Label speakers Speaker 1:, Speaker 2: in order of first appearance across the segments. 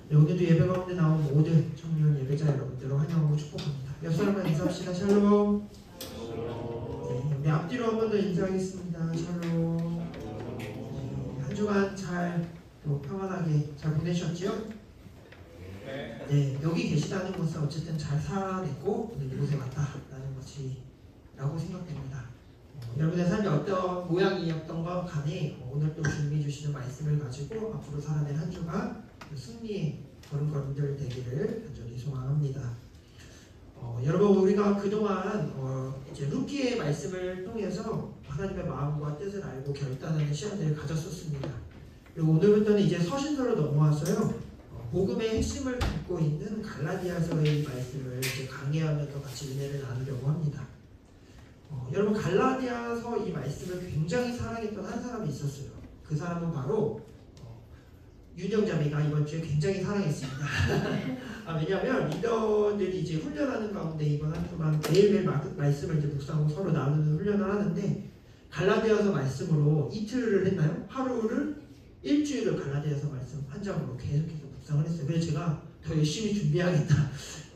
Speaker 1: 네, 오늘도 예배 가운데 나온 모든 청년 예배자 여러분들을 환영하고 축복합니다. 옆 사람과 인사합시다. 샬롬. 네, 우리 앞뒤로 한 번 더 인사하겠습니다. 샬롬. 네, 한 주간 잘 또 평안하게 잘 보내셨죠? 네, 여기 계시다는 것은 어쨌든 잘 살아냈고 오늘 이곳에 왔다라는 것이라고 생각됩니다. 여러분의 삶이 어떤 모양이었던 것 간에 오늘 또 주님이 주시는 말씀을 가지고 앞으로 살아낼 한 주가 승리의 걸음걸음들 되기를 간절히 소망합니다. 여러분, 우리가 그동안 이제 룻기의 말씀을 통해서 하나님의 마음과 뜻을 알고 결단하는 시간들을 가졌었습니다. 그리고 오늘부터는 이제 서신서로 넘어와서요, 복음의 핵심을 담고 있는 갈라디아서의 말씀을 이제 강의하면서 같이 은혜를 나누려고 합니다. 여러분, 갈라디아서 이 말씀을 굉장히 사랑했던 한 사람이 있었어요. 그 사람은 바로 윤영자매가 이번 주에 굉장히 사랑했습니다. 왜냐하면 리더들이 이제 훈련하는 가운데 이번 한 주간 매일매일 말씀을 이제 묵상하고 서로 나누는 훈련을 하는데, 갈라디아서 말씀으로 이틀을 했나요? 하루를 일주일을 갈라디아서 말씀 한 장으로 계속해서 묵상을 했어요. 그래서 제가 더 열심히 준비하겠다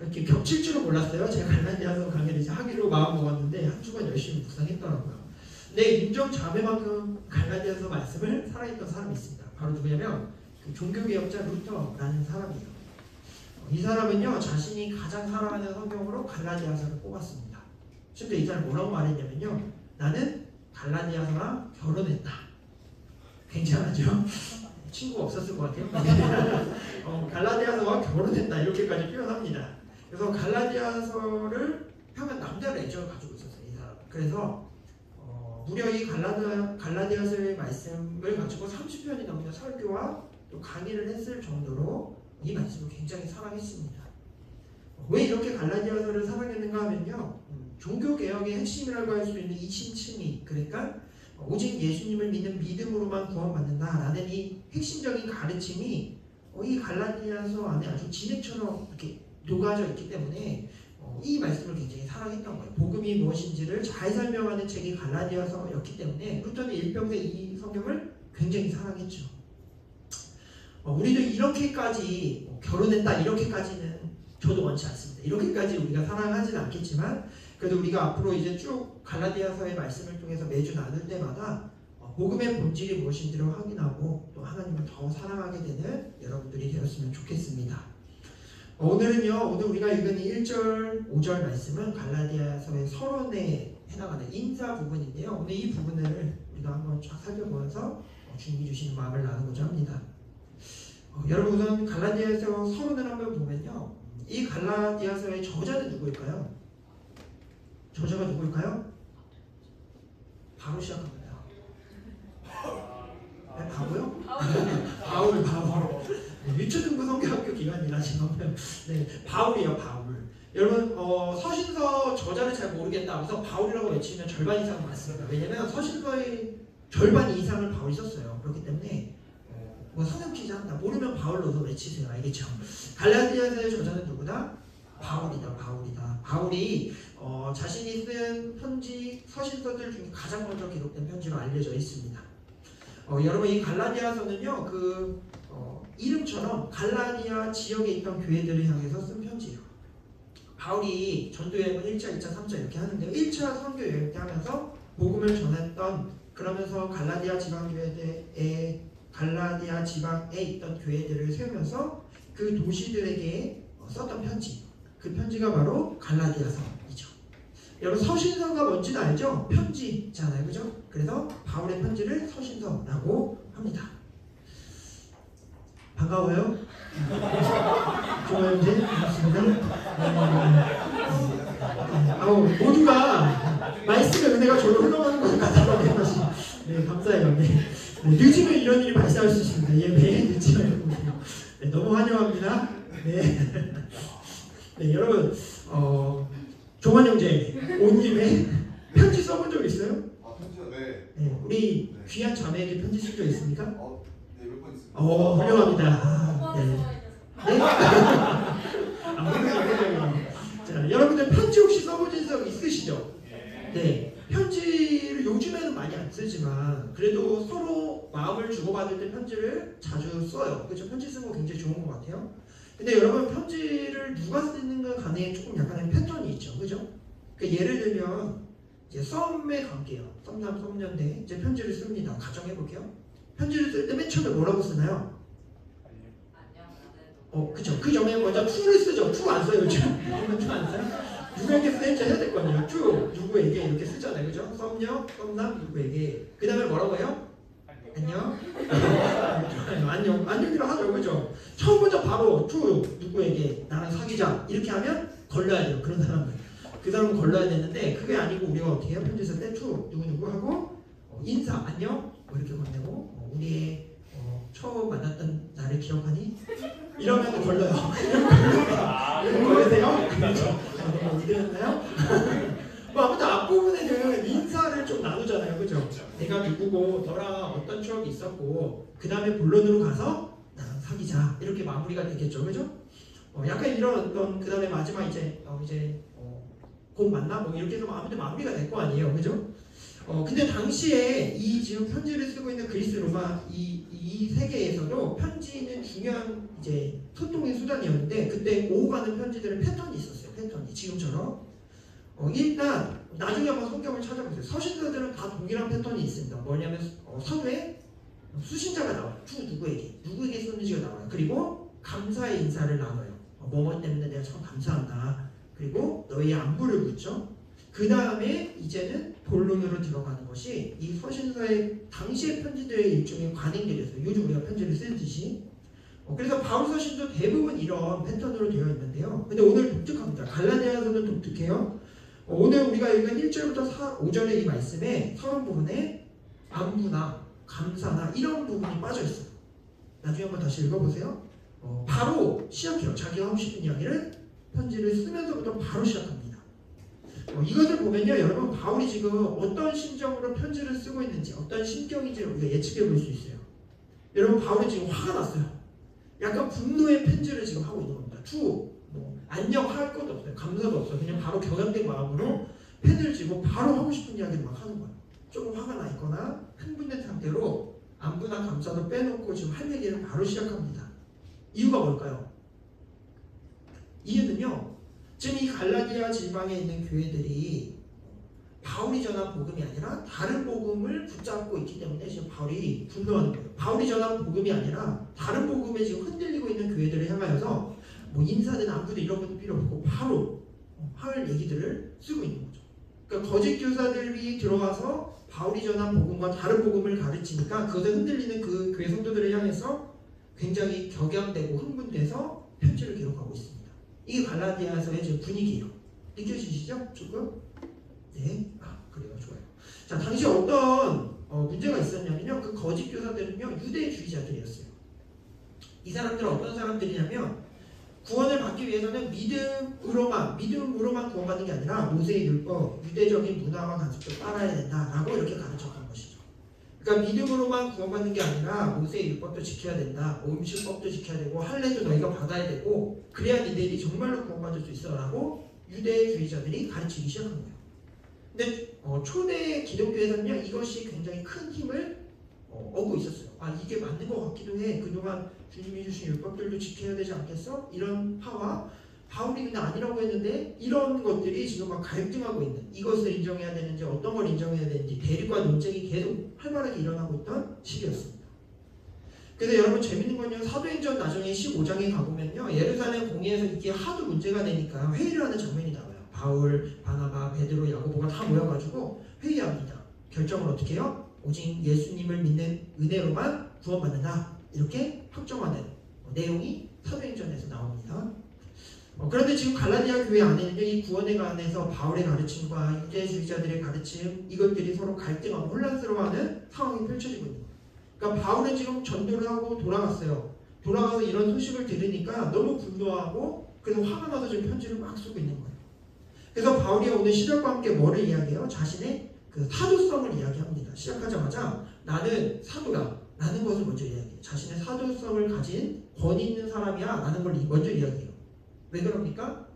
Speaker 1: 이렇게 겹칠 줄은 몰랐어요. 제가 갈라디아서 강의를 이제 하기로 마음 먹었는데 한 주간 열심히 묵상했더라고요. 근데 윤정 자매만큼 갈라디아서 말씀을 사랑했던 사람이 있습니다. 바로 누구냐면 그 종교개혁자 루터라는 사람이에요. 이 사람은요, 자신이 가장 사랑하는 성경으로 갈라디아서를 뽑았습니다. 심지어 이 사람이 뭐라고 말했냐면요, 나는 갈라디아서랑 결혼했다. 굉장하죠? 친구가 없었을 것 같아요. 갈라디아서와 결혼했다, 이렇게까지 표현합니다. 그래서 갈라디아서를 표현 남다른 애정을 가지고 있었어요, 이 사람. 그래서 무려 이 갈라디아서의 말씀을 가지고 30편이 넘는 설교와 또 강의를 했을 정도로 이 말씀을 굉장히 사랑했습니다. 왜 이렇게 갈라디아서를 사랑했는가 하면요, 종교개혁의 핵심이라고 할 수 있는 이 신칭이, 그러니까 오직 예수님을 믿는 믿음으로만 구원받는다라는 이 핵심적인 가르침이 이 갈라디아서 안에 아주 진액처럼 이렇게 녹아져 있기 때문에 이 말씀을 굉장히 사랑했던 거예요. 복음이 무엇인지를 잘 설명하는 책이 갈라디아서였기 때문에 루터는 일평생 이 성경을 굉장히 사랑했죠. 우리도 이렇게까지 결혼했다 이렇게까지는 저도 원치 않습니다. 이렇게까지 우리가 사랑하지는 않겠지만, 그래도 우리가 앞으로 이제 쭉 갈라디아서의 말씀을 통해서 매주 나눌 때마다 복음의 본질이 무엇인지를 확인하고 또 하나님을 더 사랑하게 되는 여러분들이 되었으면 좋겠습니다. 오늘 우리가 읽은 1절, 5절 말씀은 갈라디아서의 서론에 해당하는 인사 부분인데요. 오늘 이 부분을 우리가 한번 쫙 살펴보면서 주님이 주시는 마음을 나누고자 합니다. 여러분, 우선 갈라디아서 서론을 한번 보면요, 이 갈라디아서의 저자는 누구일까요? 저자가 누구일까요? 바로 시작합니다. 네, 바보요? 바울. 유초등부 성경학교 기간이라 지금 바울이에요, 바울. 여러분, 서신서 저자를 잘 모르겠다 그래서 바울이라고 외치면 절반 이상은 맞습니다. 왜냐면 서신서의 절반 이상을 바울이 썼어요. 그렇기 때문에 성경 퀴즈 한다, 모르면 바울로도 외치세요. 알겠죠? 갈라디아서의 저자는 누구다? 바울이다. 바울이 자신이 쓴 편지, 서신서들 중에 가장 먼저 기록된 편지로 알려져 있습니다. 여러분, 이 갈라디아서는요, 이름처럼 갈라디아 지역에 있던 교회들을 향해서 쓴 편지예요. 바울이 전도여행을 1차, 2차, 3차 이렇게 하는데요, 1차 선교 여행 때 하면서 복음을 전했던, 그러면서 갈라디아 지방에 있던 교회들을 세우면서 그 도시들에게 썼던 편지, 그 편지가 바로 갈라디아서이죠. 여러분, 서신서가 뭔지는 알죠? 편지잖아요, 그죠? 그래서 바울의 편지를 서신서라고 합니다. 반가워요? 좋아요, 이제? 반갑습니다. 모두가 말씀의 은혜가 저로 흘러가는 것 같아요. 네, 감사해요. 늦으면 이런 일이 발생할 수 있습니다. 매일 늦으면 너무 환영합니다. 여러분, 종환 형제 온 김에 편지 써본 적 있어요?
Speaker 2: 편지요?
Speaker 1: 네. 우리 귀한 자매에게 편지 쓴 적 있습니까?
Speaker 2: 네, 몇 번 있습니다.
Speaker 1: 훌륭합니다. 네? 자, 여러분들 편지 혹시 써보신 적 있으시죠? 네. 편지를 요즘에는 많이 안 쓰지만 그래도 서로 마음을 주고 주고받을 때 편지를 자주 써요. 그렇죠? 편지 쓰는 거 굉장히 좋은 것 같아요. 근데 여러분 편지를 누가 쓰는가 간에 조금 약간의 패턴이 있죠. 그죠? 그러니까 예를 들면 이제 썸의 관계요. 썸남 썸녀인데 이제 편지를 씁니다. 가정해 볼게요. 편지를 쓸 때 맨 처음에 뭐라고 쓰나요? 그쵸. 그 전에 먼저 to를 쓰죠. to 안 써요. 요즘 to 안 써요? 누구에게 쓰는지 해야 될 거 아니에요. to 누구에게 이렇게 쓰잖아요. 그죠? 썸녀, 썸남 누구에게. 그 다음에 뭐라고 해요? 안녕. 안녕이라고 하죠. 그죠? 처음부터 바로 to 누구에게 나랑 사귀자 이렇게 하면 걸려야 돼요. 그런 사람은. 그 사람은 걸러야 되는데 그게 아니고 우리가 어떻게 해요? 편지 쓸 때 to 누구누구 하고 인사 안녕 뭐 이렇게 건네고 우리의 처음 만났던 나를 기억하니? 이러면 걸려요. 걸리세요? 그렇죠. 이랬나요? 뭐 아무튼 앞부분에는 인사를 좀 나누잖아요. 그죠? 내가 누구고 너랑 어떤 추억이 있었고 그 다음에 본론으로 가서 나랑 사귀자 이렇게 마무리가 되겠죠. 그죠? 약간 이런 그 다음에 마지막 이제 곧 만나? 뭐 이렇게 해서 아무튼 마무리가 될 거 아니에요. 그죠? 근데 당시에 이 지금 편지를 쓰고 있는 그리스 로마 이 세계에서도 편지는 중요한 이제 소통의 수단이었는데 그때 오고 가는 편지들은 패턴이 있었어요. 패턴이 지금처럼 일단 나중에 한번 성경을 찾아보세요. 서신서들은 다 동일한 패턴이 있습니다. 뭐냐면 서두에 수신자가 나와요. 누구에게 썼는지가 나와요. 그리고 감사의 인사를 나눠요. 뭐뭐 때문에 내가 참 감사한다. 그리고 너의 안부를 묻죠. 그 다음에 이제는 본론으로 들어가는 것이 이 서신서의 당시의 편지들의 일종의 관행들이었어요. 요즘 우리가 편지를 쓰듯이. 그래서 바울 서신도 대부분 이런 패턴으로 되어 있는데요. 근데 오늘 독특합니다. 갈라디아서는 독특해요. 오늘 우리가 읽은 1절부터 5절의 이 말씀에 서론 부분에 안부나 감사나 이런 부분이 빠져 있어요. 나중에 한번 다시 읽어보세요. 바로 시작해요. 자기가 하고 싶은 이야기를 편지를 쓰면서부터 바로 시작합니다. 이것을 보면요, 여러분 바울이 지금 어떤 심정으로 편지를 쓰고 있는지 어떤 심경인지 우리가 예측해 볼 수 있어요. 여러분 바울이 지금 화가 났어요. 약간 분노의 편지를 지금 하고 있는 겁니다. 안녕 할 것도 없어요. 감사도 없어요. 그냥 바로 격양된 마음으로 펜을 쥐고 바로 하고 싶은 이야기를 막 하는 거예요. 조금 화가 나 있거나 흥분된 상태로 안부나 감사도 빼놓고 지금 할 얘기를 바로 시작합니다. 이유가 뭘까요? 이유는요, 지금 이 갈라디아 지방에 있는 교회들이 바울이 전한 복음이 아니라 다른 복음을 붙잡고 있기 때문에 지금 바울이 분노하는 거예요. 바울이 전한 복음이 아니라 다른 복음에 지금 흔들리고 있는 교회들을 향하여서 뭐 인사든 안부든 이런 것도 필요 없고 바로 할 얘기들을 쓰고 있는 거죠. 그러니까 거짓 교사들이 들어가서 바울이 전한 복음과 다른 복음을 가르치니까 그것에 흔들리는 그 교회 성도들을 향해서 굉장히 격양되고 흥분돼서 편지를 기록하고 있습니다. 이게 갈라디아서의 지금 분위기예요. 느껴지시죠? 조금? 네. 그래요. 좋아요. 자, 당시 어떤 문제가 있었냐면요. 그 거짓 교사들은요, 유대주의자들이었어요. 이 사람들은 어떤 사람들이냐면 구원을 받기 위해서는 믿음으로만 구원받는 게 아니라 모세의 율법, 유대적인 문화와 관습도 따라야 된다라고 이렇게 가르쳤던 것이죠. 그러니까 믿음으로만 구원받는 게 아니라 모세의 율법도 지켜야 된다, 음식법도 지켜야 되고 할례도 너희가 받아야 되고 그래야 니들이 정말로 구원받을 수 있어라고 유대주의자들이 가르치기 시작한 거예요. 근데 초대 기독교에서는요, 이것이 굉장히 큰 힘을 얻고 있었어요. 이게 맞는 것 같기도 해. 그동안 주님이 주신 율법들도 지켜야 되지 않겠어? 이런 파와 바울이 근데 아니라고 했는데 이런 것들이 지금 막 갈등하고 있는, 이것을 인정해야 되는지 어떤 걸 인정해야 되는지 대립과 논쟁이 계속 활발하게 일어나고 있던 시기였습니다. 그래서 여러분 재밌는 건요, 사도행전 나중에 15장에 가보면요, 예루살렘 공회에서 이게 하도 문제가 되니까 회의를 하는 장면이 나와요. 바울, 바나바, 베드로, 야고보가 다 모여가지고 회의합니다. 결정을 어떻게 해요? 오직 예수님을 믿는 은혜로만 구원받는다, 이렇게 확정하는 내용이 사도행전에서 나옵니다. 그런데 지금 갈라디아 교회 안에는요, 이 구원에 관해서 바울의 가르침과 유대주의자들의 가르침, 이것들이 서로 갈등하고 혼란스러워하는 상황이 펼쳐지고 있는 거예요. 그러니까 바울은 지금 전도를 하고 돌아갔어요. 돌아가서 이런 소식을 들으니까 너무 분노하고 그래서 화가 나서 지금 편지를 막 쓰고 있는 거예요. 그래서 바울이 오늘 시작과 함께 뭐를 이야기해요? 자신의 그 사도성을 이야기합니다. 시작하자마자 나는 사도다 라는 것을 먼저 이야기해요. 자신의 사도성을 가진 권위 있는 사람이야 라는 걸 먼저 이야기해요. 왜 그럽니까?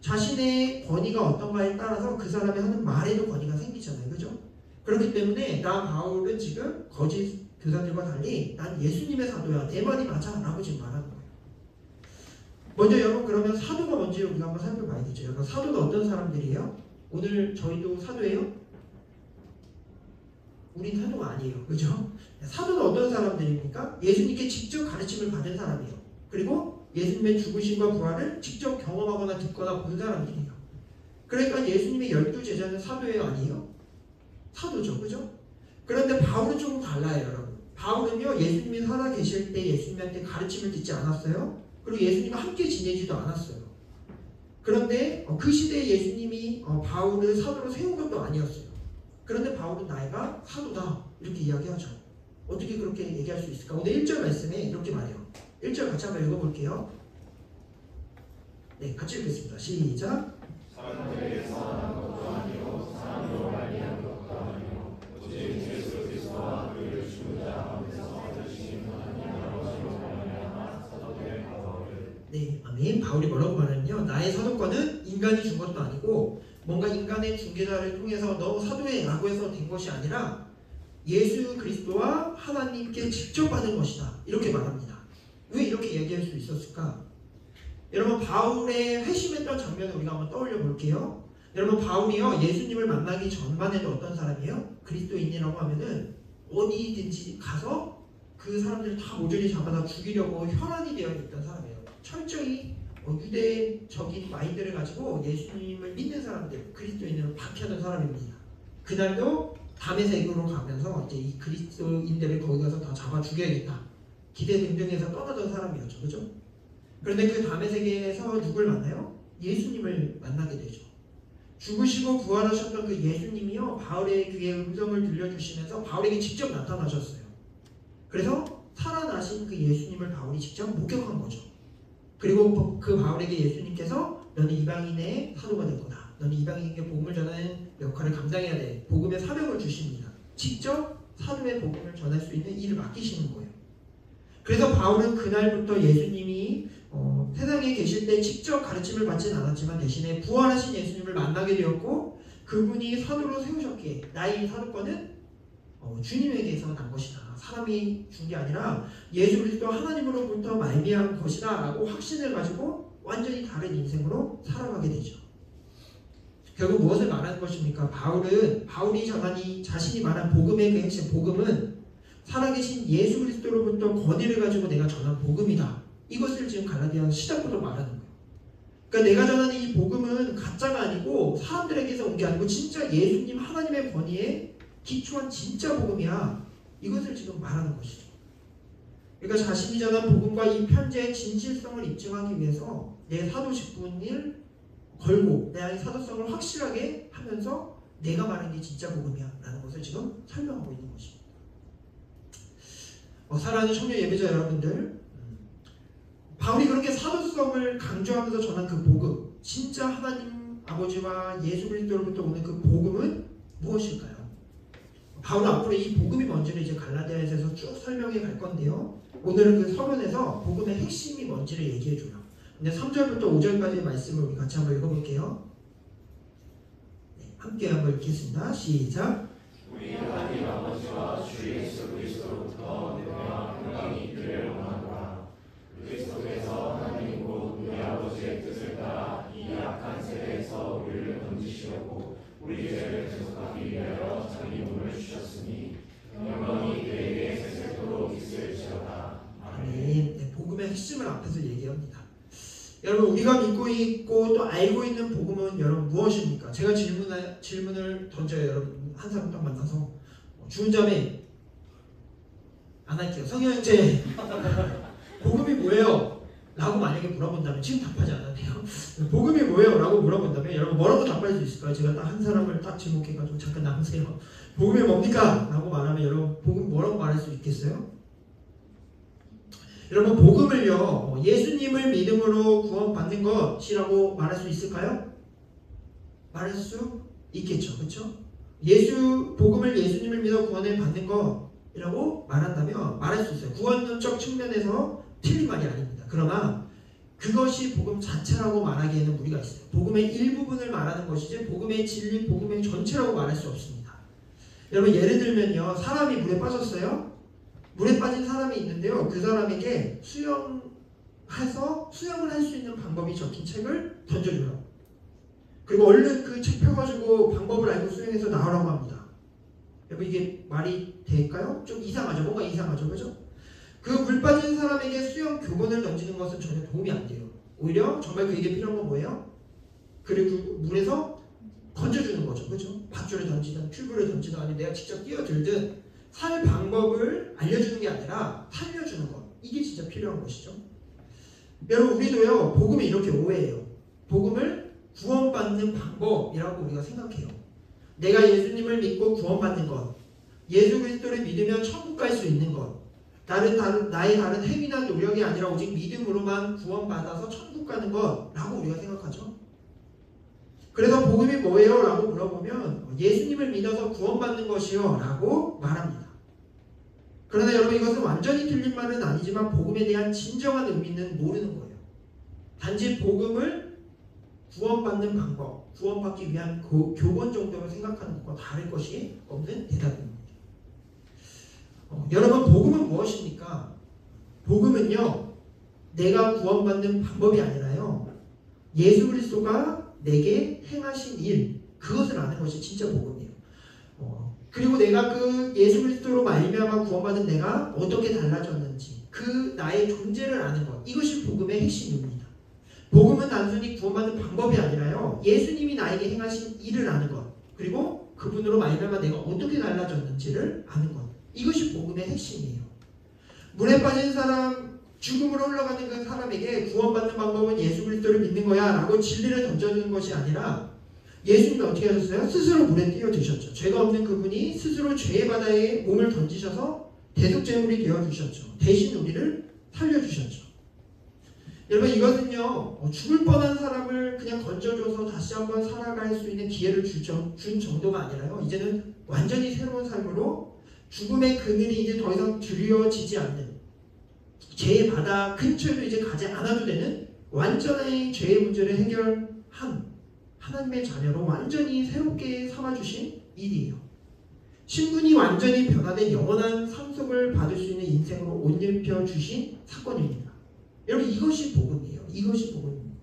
Speaker 1: 자신의 권위가 어떤가에 따라서 그 사람이 하는 말에도 권위가 생기잖아요. 그죠? 그렇기 때문에 나 바울은 지금 거짓 교사들과 달리 난 예수님의 사도야, 내 말이 맞아 라고 지금 말하는 거예요. 먼저 여러분, 그러면 사도가 뭔지 우리가 한번 살펴봐야 되죠. 여러분, 사도가 어떤 사람들이에요? 오늘 저희도 사도예요? 우린 사도가 아니에요. 그죠? 사도는 어떤 사람들입니까? 예수님께 직접 가르침을 받은 사람이에요. 그리고 예수님의 죽으심과 부활을 직접 경험하거나 듣거나 본 사람들이에요. 그러니까 예수님의 12제자는 사도예요? 아니에요? 사도죠. 그죠? 그런데 바울은 조금 달라요, 여러분. 바울은요, 예수님이 살아계실 때 예수님한테 가르침을 듣지 않았어요. 그리고 예수님과 함께 지내지도 않았어요. 그런데 그 시대에 예수님이 바울을 사도로 세운 것도 아니었어요. 그런데 바울은 나이가 사도다 이렇게 이야기하죠. 어떻게 그렇게 얘기할 수 있을까? 오늘 1절 말씀에 이렇게 말해요. 1절 같이 한번 읽어볼게요. 네, 같이 읽겠습니다. 시작.
Speaker 2: 사람들에게 사랑한 것도 아니요 사람으로 말미암은 것도 아니요 오직 예수 그리스도와 그를 죽은 자 가운데서 얻으신 하나님 아버지로 말미암아 사도된 바울을.
Speaker 1: 네, 아멘. 바울이 뭐라고 말하냐면요, 나의 사도권은 인간이 준 것도 아니고 뭔가 인간의 중개자를 통해서 너 사도해 라고 해서 된 것이 아니라 예수 그리스도와 하나님께 직접 받은 것이다 이렇게 말합니다. 왜 이렇게 얘기할 수 있었을까? 여러분, 바울의 회심했던 장면을 우리가 한번 떠올려 볼게요. 여러분, 바울이요, 예수님을 만나기 전만 해도 어떤 사람이에요? 그리스도인이라고 하면은 어디든지 가서 그 사람들을 다 모조리 잡아다 죽이려고 혈안이 되어 있던 사람이에요. 철저히 유대적인 마인드를 가지고 예수님을 믿는 사람들, 그리스도인을 박해하는 사람입니다. 그날도 다메섹으로 가면서 이제 이 그리스도인들을 거기 가서 다 잡아 죽여야겠다 기대 등등해서 떠나던 사람이었죠. 그죠? 그런데 그 다메섹에서 누굴 만나요? 예수님을 만나게 되죠. 죽으시고 부활하셨던 그 예수님이요, 바울의 귀에 음성을 들려주시면서 바울에게 직접 나타나셨어요. 그래서 살아나신 그 예수님을 바울이 직접 목격한 거죠. 그리고 그 바울에게 예수님께서 너는 이방인의 사도가 될 거다. 너는 이방인에게 복음을 전하는 역할을 감당해야 돼. 복음의 사명을 주십니다. 직접 사도의 복음을 전할 수 있는 일을 맡기시는 거예요. 그래서 바울은 그날부터 예수님이 세상에 계실 때 직접 가르침을 받지는 않았지만 대신에 부활하신 예수님을 만나게 되었고, 그분이 사도로 세우셨기에 나의 사도권은 주님에게서 난 것이다. 사람이 준 게 아니라 예수 그리스도 하나님으로부터 말미암은 것이다 라고 확신을 가지고 완전히 다른 인생으로 살아가게 되죠. 결국 무엇을 말하는 것입니까? 바울이 전하니 자신이 말한 복음의 그 핵심, 복음은 살아계신 예수 그리스도로부터 권위를 가지고 내가 전한 복음이다. 이것을 지금 갈라디아 시작부터 말하는 거예요. 그러니까 내가 전하는 이 복음은 가짜가 아니고 사람들에게서 온 게 아니고 진짜 예수님 하나님의 권위에 기초한 진짜 복음이야. 이것을 지금 말하는 것이죠. 그러니까 자신이 전한 복음과 이 편지의 진실성을 입증하기 위해서 내 사도 직분을 걸고 내 사도성을 확실하게 하면서 내가 말한 게 진짜 복음이야 라는 것을 지금 설명하고 있는 것입니다. 사랑하는 청년 예배자 여러분들, 바울이 그렇게 사도성을 강조하면서 전한 그 복음, 진짜 하나님 아버지와 예수 그리스도로부터 오는 그 복음은 무엇일까요? 바울은 앞으로 이 복음이 뭔지를 이제 갈라디아에서 쭉 설명해 갈 건데요. 오늘은 그 서론에서 복음의 핵심이 뭔지를 얘기해 줘요. 근데 3절부터 5절까지의 말씀을 우리 같이 한번 읽어볼게요. 네, 함께 한번 읽겠습니다. 시작.
Speaker 2: 우리 하나님 아버지와 주 예수 그리스도로부터 은혜와 평강이 있기를 원하노라. 그리스도께서 하나님이고 우리 아버지의 뜻을 따라 이 악한 세대에서 우리를 건지시려고 우리 죄를 대속하기 위하여 자기 몸을 주셨으니 영광이 그에게 세세토록 있을지어다. 아멘.
Speaker 1: 네, 복음의 핵심을 앞에서 얘기합니다. 여러분, 우리가 믿고 있고 또 알고 있는 복음은 여러분 무엇입니까? 제가 질문을 던져요. 여러분 한 사람 딱 만나서 주은 자매 안 할게요. 성형제 복음이 뭐예요? 라고 만약에 물어본다면, 지금 답하지 않아도 돼요. 복음이 뭐예요? 라고 물어본다면 여러분 뭐라고 답할 수 있을까요? 제가 딱 한 사람을 딱 지목해가지고 잠깐 남으세요. 복음이 뭡니까? 라고 말하면 여러분 복음 뭐라고 말할 수 있겠어요? 여러분, 복음을요, 예수님을 믿음으로 구원받는 것이라고 말할 수 있을까요? 말할 수 있겠죠. 그렇죠? 복음을 예수님을 믿어 구원을 받는 것이라고 말한다면 말할 수 있어요. 구원론적 측면에서 틀린 말이 아닙니다. 그러나 그것이 복음 자체라고 말하기에는 무리가 있어요. 복음의 일부분을 말하는 것이지 복음의 진리, 복음의 전체라고 말할 수 없습니다. 여러분, 예를 들면요, 사람이 물에 빠졌어요. 물에 빠진 사람이 있는데요. 그 사람에게 수영을 할 수 있는 방법이 적힌 책을 던져줘요. 그리고 얼른 그 책 펴가지고 방법을 알고 수영해서 나오라고 합니다. 여러분 이게 말이 될까요? 좀 이상하죠. 뭔가 이상하죠. 그죠? 그 물 빠진 사람에게 수영 교본을 던지는 것은 전혀 도움이 안 돼요. 오히려 정말 그에게 필요한 건 뭐예요? 그리고 물에서 건져주는 거죠. 그죠? 밧줄을 던지든 튜브를 던지든 아니면 내가 직접 뛰어들든 살 방법을 알려주는 게 아니라 살려주는 것. 이게 진짜 필요한 것이죠. 여러분 우리도요. 복음을 이렇게 오해해요. 복음을 구원받는 방법이라고 우리가 생각해요. 내가 예수님을 믿고 구원받는 것, 예수 그리스도를 믿으면 천국 갈 수 있는 것, 나의 다른 행위나 노력이 아니라 오직 믿음으로만 구원받아서 천국 가는 것라고 우리가 생각하죠. 그래서 복음이 뭐예요? 라고 물어보면 예수님을 믿어서 구원받는 것이요 라고 말합니다. 그러나 여러분 이것은 완전히 틀린 말은 아니지만 복음에 대한 진정한 의미는 모르는 거예요. 단지 복음을 구원받는 방법, 구원받기 위한 교본 정도로 생각하는 것과 다를 것이 없는 대답입니다. 여러분 복음은 무엇입니까? 복음은요 내가 구원받는 방법이 아니라요 예수 그리스도가 내게 행하신 일, 그것을 아는 것이 진짜 복음이에요. 그리고 내가 그 예수 그리스도로 말미암아 구원받은 내가 어떻게 달라졌는지 그 나의 존재를 아는 것, 이것이 복음의 핵심입니다. 복음은 단순히 구원받는 방법이 아니라요 예수님이 나에게 행하신 일을 아는 것, 그리고 그분으로 말미암아 내가 어떻게 달라졌는지를 아는 것, 이것이 복음의 핵심이에요. 물에 빠진 사람, 죽음으로 흘러가는 그 사람에게 구원받는 방법은 예수 그리스도를 믿는 거야 라고 진리를 던져주는 것이 아니라 예수님이 어떻게 하셨어요? 스스로 물에 뛰어드셨죠. 죄가 없는 그분이 스스로 죄의 바다에 몸을 던지셔서 대속제물이 되어주셨죠. 대신 우리를 살려주셨죠. 여러분 이것은요 죽을 뻔한 사람을 그냥 건져줘서 다시 한번 살아갈 수 있는 기회를 준 정도가 아니라요 이제는 완전히 새로운 삶으로 죽음의 그늘이 이제 더 이상 두려워지지 않는, 죄의 바다 근처에도 이제 가지 않아도 되는 완전히 죄의 문제를 해결한 하나님의 자녀로 완전히 새롭게 삼아주신 일이에요. 신분이 완전히 변화된 영원한 상속을 받을 수 있는 인생으로 옷 입혀주신 사건입니다. 여러분 이것이 복음이에요. 이것이 복음입니다.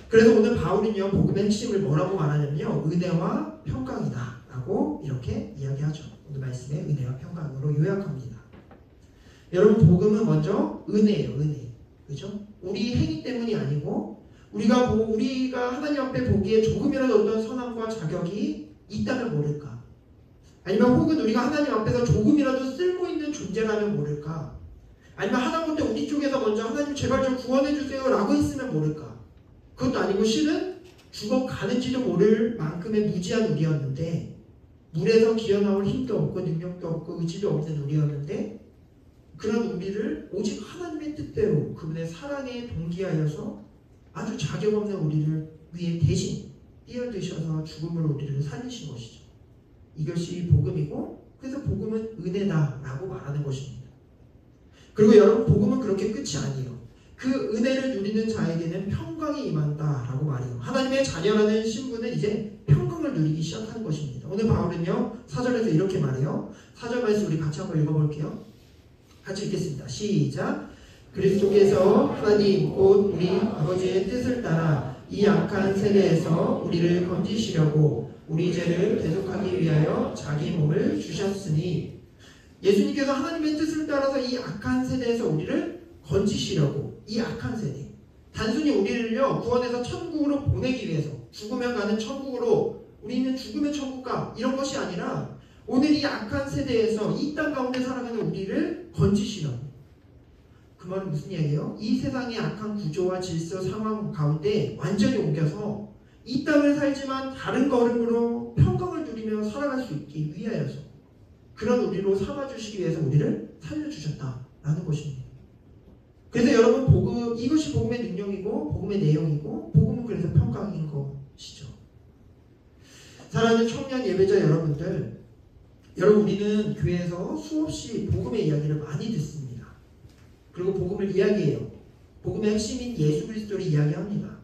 Speaker 1: 그래서 오늘 바울은요 복음의 핵심을 뭐라고 말하냐면요 은혜와 평강이다 라고 이렇게 이야기하죠. 오늘 말씀에 은혜와 평강으로 요약합니다. 여러분 복음은 먼저 은혜예요. 은혜. 그죠? 우리 행위 때문이 아니고 우리가 하나님 앞에 보기에 조금이라도 어떤 선함과 자격이 있다면 모를까? 아니면 혹은 우리가 하나님 앞에서 조금이라도 쓸모있는 존재라면 모를까? 아니면 하다못해 우리 쪽에서 먼저 하나님 제발 좀 구원해주세요 라고 했으면 모를까? 그것도 아니고 실은 죽어가는지도 모를 만큼의 무지한 우리였는데, 물에서 기어나올 힘도 없고 능력도 없고 의지도 없는 우리였는데, 그런 우리를 오직 하나님의 뜻대로 그분의 사랑에 동기하여서 아주 자격 없는 우리를 위해 대신 뛰어드셔서 죽음으로 우리를 살리신 것이죠. 이것이 복음이고, 그래서 복음은 은혜다라고 말하는 것입니다. 그리고 여러분 복음은 그렇게 끝이 아니에요. 그 은혜를 누리는 자에게는 평강이 임한다라고 말해요. 하나님의 자녀라는 신분은 이제 평강을 누리기 시작하는 것입니다. 오늘 바울은요 4절에서 이렇게 말해요. 4절 말씀 우리 같이 한번 읽어볼게요. 같이 읽겠습니다. 시작. 그리스도께서 하나님 곧 우리 아버지의 뜻을 따라 이 악한 세대에서 우리를 건지시려고 우리 죄를 대속하기 위하여 자기 몸을 주셨으니, 예수님께서 하나님의 뜻을 따라서 이 악한 세대에서 우리를 건지시려고, 이 악한 세대, 단순히 우리를요 구원해서 천국으로 보내기 위해서, 죽으면 가는 천국으로 우리는 죽으면 천국 가, 이런 것이 아니라 오늘 이 악한 세대에서 이 땅 가운데 살아가는 우리를 건지시려고. 그 말은 무슨 이야기예요? 이 세상의 악한 구조와 질서 상황 가운데 완전히 옮겨서 이 땅을 살지만 다른 걸음으로 평강을 누리며 살아갈 수 있기 위하여서, 그런 우리로 삼아주시기 위해서 우리를 살려주셨다라는 것입니다. 그래서 여러분 복음, 이것이 복음의 능력이고 복음의 내용이고, 복음은 그래서 평강인 것이죠. 사랑하는 청년 예배자 여러분들, 여러분 우리는 교회에서 수없이 복음의 이야기를 많이 듣습니다. 그리고 복음을 이야기해요. 복음의 핵심인 예수 그리스도를 이야기합니다.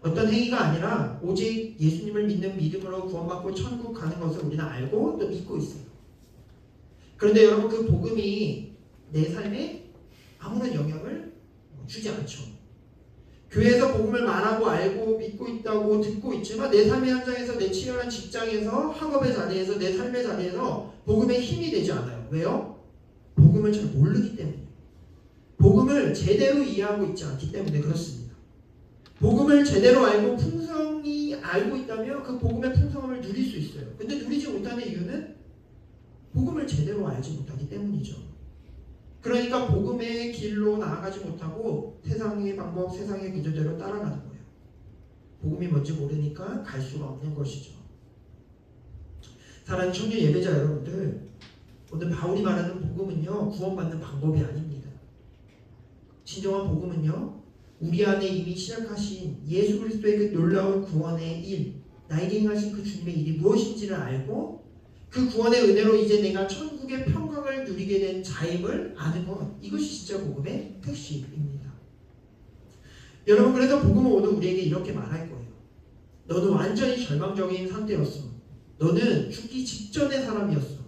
Speaker 1: 어떤 행위가 아니라 오직 예수님을 믿는 믿음으로 구원받고 천국 가는 것을 우리는 알고 또 믿고 있어요. 그런데 여러분 그 복음이 내 삶에 아무런 영향을 주지 않죠. 교회에서 복음을 말하고 알고 믿고 있다고 듣고 있지만 내 삶의 현장에서 내 치열한 직장에서 학업의 자리에서 내 삶의 자리에서 복음의 힘이 되지 않아요. 왜요? 복음을 잘 모르기 때문에. 복음을 제대로 이해하고 있지 않기 때문에 그렇습니다. 복음을 제대로 알고 풍성히 알고 있다면 그 복음의 풍성함을 누릴 수 있어요. 근데 누리지 못하는 이유는 복음을 제대로 알지 못하기 때문이죠. 그러니까 복음의 길로 나아가지 못하고 세상의 방법, 세상의 구조대로 따라가는 거예요. 복음이 뭔지 모르니까 갈 수가 없는 것이죠. 사랑하는 청년 예배자 여러분들, 오늘 바울이 말하는 복음은요, 구원받는 방법이 아닙니다. 진정한 복음은요, 우리 안에 이미 시작하신 예수 그리스도의 그 놀라운 구원의 일, 나에게 행하신 그 주님의 일이 무엇인지를 알고 그 구원의 은혜로 이제 내가 천국의 평강을 누리게 된 자임을 아는 것, 이것이 진짜 복음의 핵심입니다. 여러분, 그래서 복음은 오늘 우리에게 이렇게 말할 거예요. 너는 완전히 절망적인 상태였어. 너는 죽기 직전의 사람이었어.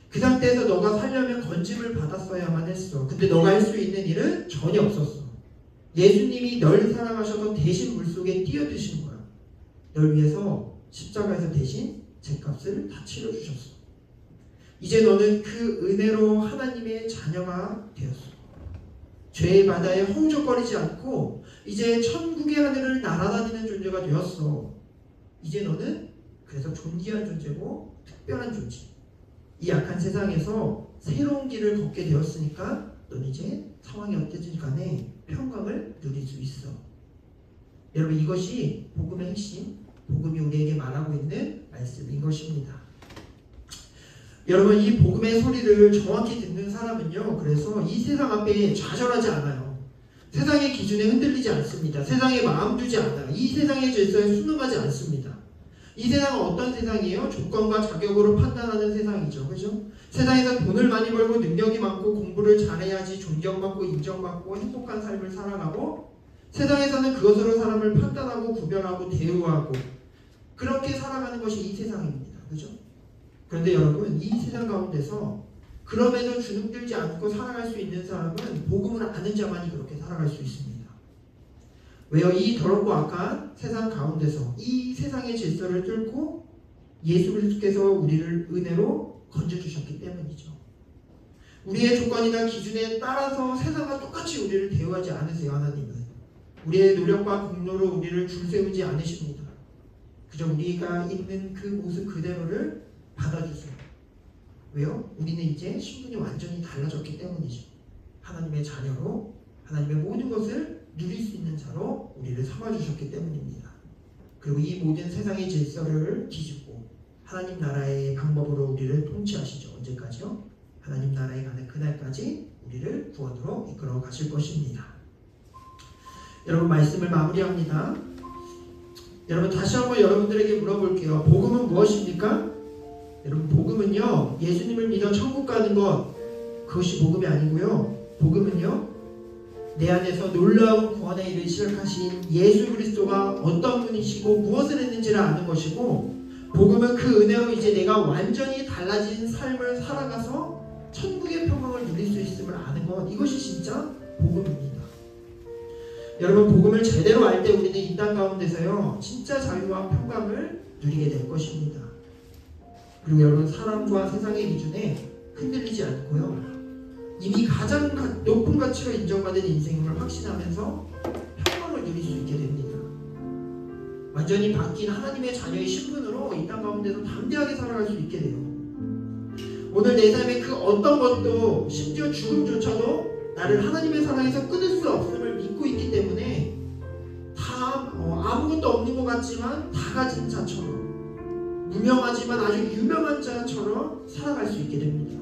Speaker 1: 그 상태에서 너가 살려면 건짐을 받았어야만 했어. 근데 너가 할 수 있는 일은 전혀 없었어. 예수님이 널 사랑하셔서 대신 물속에 뛰어드신 거야. 널 위해서 십자가에서 대신 죄값을 다 치러주셨어. 이제 너는 그 은혜로 하나님의 자녀가 되었어. 죄의 바다에 허우적거리지 않고 이제 천국의 하늘을 날아다니는 존재가 되었어. 이제 너는 그래서 존귀한 존재고 특별한 존재. 이 약한 세상에서 새로운 길을 걷게 되었으니까 너는 이제 상황이 어땠든 간에 평강을 누릴 수 있어. 여러분, 이것이 복음의 핵심, 복음이 우리에게 말하고 있는 말씀인 것입니다. 여러분, 이 복음의 소리를 정확히 듣는 사람은요, 그래서 이 세상 앞에 좌절하지 않아요. 세상의 기준에 흔들리지 않습니다. 세상에 마음 두지 않아요. 이 세상의 질서에 순응하지 않습니다. 이 세상은 어떤 세상이에요? 조건과 자격으로 판단하는 세상이죠. 그죠? 세상에서 돈을 많이 벌고 능력이 많고 공부를 잘해야지 존경받고 인정받고 행복한 삶을 살아가고, 세상에서는 그것으로 사람을 판단하고 구별하고 대우하고 그렇게 살아가는 것이 이 세상입니다. 그죠? 그런데 여러분, 이 세상 가운데서 그럼에도 주눅들지 않고 살아갈 수 있는 사람은 복음을 아는 자만이 그렇게 살아갈 수 있습니다. 왜요? 이 더럽고 악한 세상 가운데서 이 세상의 질서를 뚫고 예수 그리스도께서 우리를 은혜로 건져주셨기 때문이죠. 우리의 조건이나 기준에 따라서 세상과 똑같이 우리를 대우하지 않으세요. 하나님은 우리의 노력과 공로로 우리를 줄세우지 않으십니다. 그저 우리가 있는 그 모습 그대로를 받아주세요. 왜요? 우리는 이제 신분이 완전히 달라졌기 때문이죠. 하나님의 자녀로 하나님의 모든 것을 누릴 수 있는 자로 우리를 삼아주셨기 때문입니다. 그리고 이 모든 세상의 질서를 뒤집고 하나님 나라의 방법으로 우리를 통치하시죠. 언제까지요? 하나님 나라에 가는 그날까지 우리를 구원으로 이끌어 가실 것입니다. 여러분, 말씀을 마무리합니다. 여러분, 다시 한번 여러분들에게 물어볼게요. 복음은 무엇입니까? 여러분, 복음은요, 예수님을 믿어 천국 가는 것, 그것이 복음이 아니고요. 복음은요, 내 안에서 놀라운 구원의 일을 시작하신 예수 그리스도가 어떤 분이시고 무엇을 했는지를 아는 것이고, 복음은 그 은혜로 이제 내가 완전히 달라진 삶을 살아가서 천국의 평강을 누릴 수 있음을 아는 것, 이것이 진짜 복음입니다. 여러분, 복음을 제대로 알 때 우리는 이 땅 가운데서요, 진짜 자유와 평강을 누리게 될 것입니다. 그리고 여러분, 사람과 세상의 기준에 흔들리지 않고요, 이미 가장 높은 가치로 인정받은 인생임을 확신하면서 평강을 누릴 수 있게 됩니다. 완전히 바뀐 하나님의 자녀의 신분으로 이 땅 가운데서 담대하게 살아갈 수 있게 돼요. 오늘 내 삶의 그 어떤 것도, 심지어 죽음조차도 나를 하나님의 사랑에서 끊을 수 없음을 믿고 있기 때문에 다 아무것도 없는 것 같지만 다 가진 자처럼, 무명하지만 아주 유명한 자처럼 살아갈 수 있게 됩니다.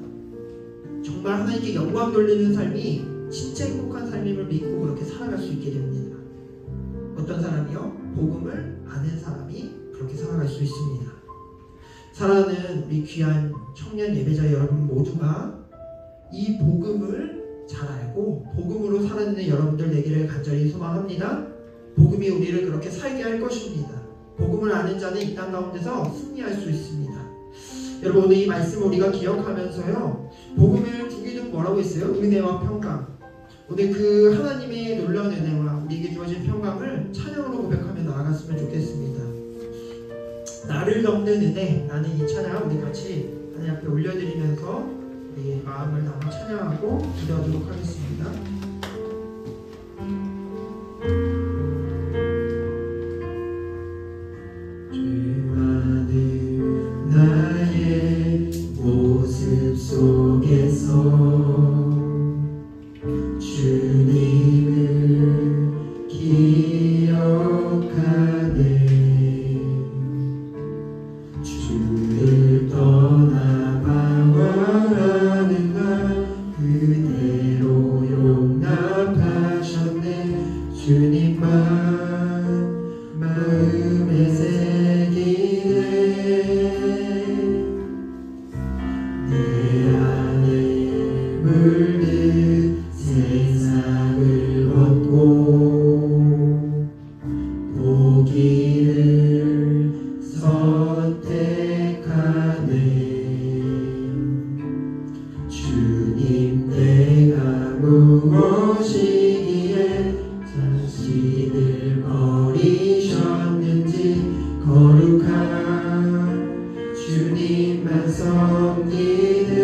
Speaker 1: 정말 하나님께 영광 돌리는 삶이 진짜 행복한 삶임을 믿고 그렇게 살아갈 수 있게 됩니다. 어떤 사람이요? 복음을 아는 사람이 그렇게 살아갈 수 있습니다. 사랑하는 우리 귀한 청년 예배자 여러분 모두가 이 복음을 잘 알고 복음으로 살아내는 여러분들 되기를 간절히 소망합니다. 복음이 우리를 그렇게 살게 할 것입니다. 복음을 아는 자는 이 땅 가운데서 승리할 수 있습니다. 여러분 오늘 이 말씀을 우리가 기억하면서요, 복음을 두 개는 뭐라고 했어요? 은혜와 평강. 오늘 그 하나님의 놀라운 은혜와 우리에게 주어진 평강을 찬양으로 고백하며 나아갔으면 좋겠습니다. 나를 덮는 은혜, 나는 이 찬양 우리 같이 하나님 앞에 올려드리면서 우리 마음을 담아 찬양하고 기도하도록 하겠습니다. 죄 많은 나의 모습 속에서 주님을 기억하네. 주를 떠나봐와라는 날 그대로 용납하셨네. 주님만 마음에 새기네. 내 안에 물든 세상을 얻고 보기를 선택하네. 주님 내가 무엇이기에 자신을 버리셨는지 거룩한 주님만 섬기네.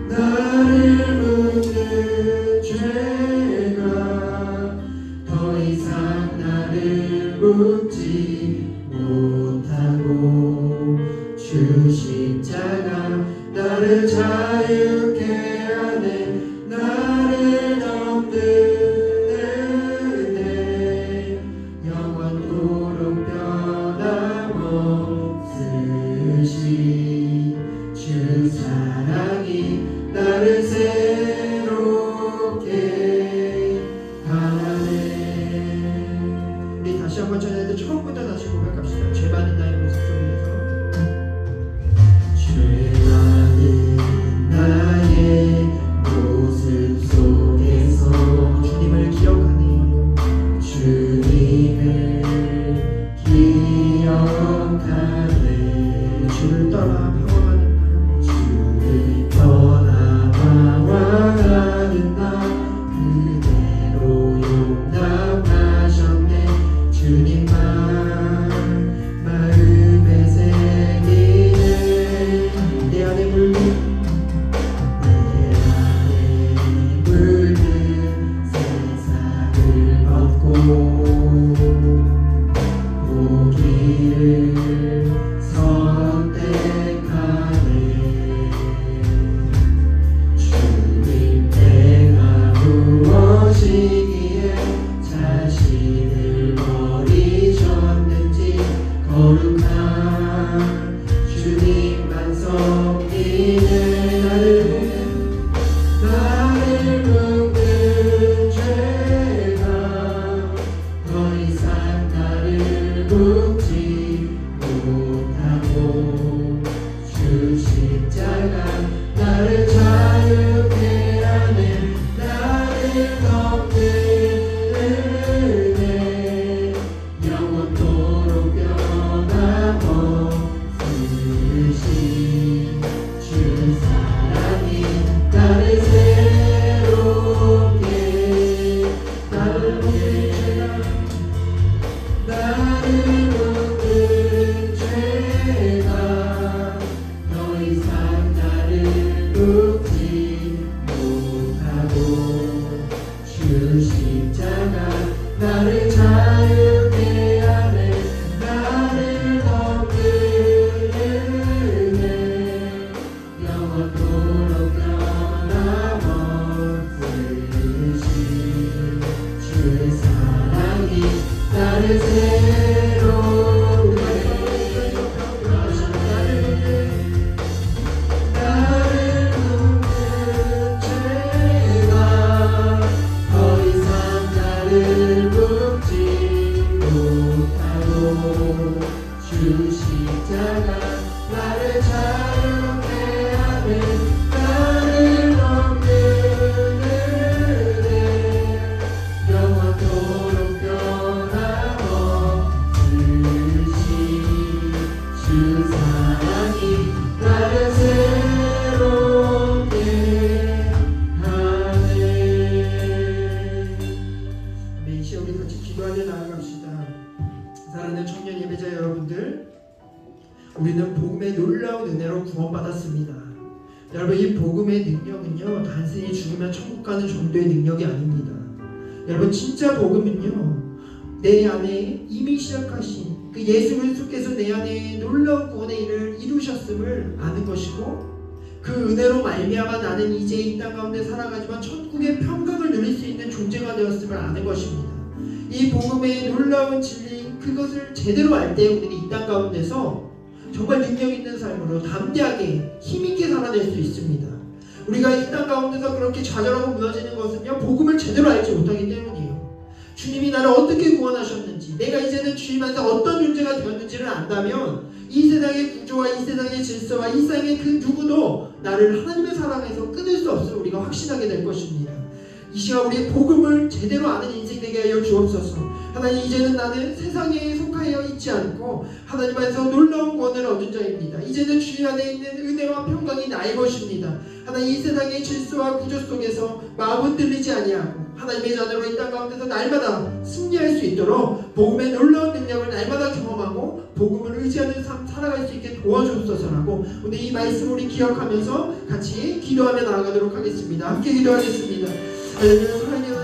Speaker 1: 나를 묻는 죄가 더 이상 나를 묻지 못하고 주 십자가 나를 자유케 하네. 나를 덮는 은혜 영원토록 변함없으시 주 사랑이 나를 새롭게 하네. 우리 다시 한번 전해도 처음부터 다시 고백합시다. 죄 많은 나의 모습 속에서 죄 많은 나의 모습 속에서 주님을 기억하네. 주님을 기억하네. 주를 떠나 떠나봐와라는 나 그대로 용납하셨네. 주님만 마음에 새기네. 내 안에 물든 세상을 얻고 보기를 선택하네. 주님 내가 무엇이기에 자신을 버리셨는지 거룩한 주님만 섬기네. 나를 묻는 죄가 더 이상 나를 묻지 못하고 주 십자가 나를 자유케 하네. 나를 덮는 은혜 영원토록 변함없으시 주 사랑이 나를 새롭게 나를 묻는 죄가 더 이상 나를 묻지 못하고 주 십자가 나를 자유케 하네. 나를 덮는 은혜 영원토록 변함없으시 주 사랑이 나를 새롭게 나를 묻는 죄가 더 이상 나를 묻지 못하고 주 십자가 나를 자유케 하네. 나를 덮는 은혜 영원토록 변함없으시 우리는 복음의 놀라운 은혜로 구원받았습니다. 여러분, 이 복음의 능력은요, 단순히 죽으면 천국 가는 정도의 능력이 아닙니다. 여러분, 진짜 복음은요, 내 안에 이미 시작하신 그 예수 그리스도께서 내 안에 놀라운 구원의 일을 이루셨음을 아는 것이고, 그 은혜로 말미암아 나는 이제 이 땅 가운데 살아가지만 천국의 평강을 누릴 수 있는 존재가 되었음을 아는 것입니다. 이 복음의 놀라운 진리, 그것을 제대로 알 때 우리는 이 땅 가운데서 정말 능력 있는 삶으로 담대하게 힘있게 살아낼 수 있습니다. 우리가 이 땅 가운데서 그렇게 좌절하고 무너지는 것은요, 복음을 제대로 알지 못하기 때문이에요. 주님이 나를 어떻게 구원하셨는지, 내가 이제는 주님 안에서 어떤 존재가 되었는지를 안다면 이 세상의 구조와 이 세상의 질서와 이 세상의 그 누구도 나를 하나님의 사랑에서 끊을 수 없음을 우리가 확신하게 될 것입니다. 이 시간 우리 복음을 제대로 아는 인생 되게 하여 주옵소서. 하나님, 이제는 나는 세상에 속하여 있지 않고 하나님 안에서 놀라운 구원을 얻은 자입니다. 이제는 주님 안에 있는 은혜와 평강이 나의 것입니다. 하나님, 이 세상의 질서와 구조 속에서 마음은 들리지 아니하고 하나님의 자녀로 이 땅 가운데서 날마다 승리할 수 있도록 복음의 놀라운 능력을 날마다 경험하고 복음을 의지하는 삶 살아갈 수 있게 도와주옵소서라고 오늘 이 말씀을 우리 기억하면서 같이 기도하며 나아가도록 하겠습니다. 함께 기도하겠습니다. 할렐루야.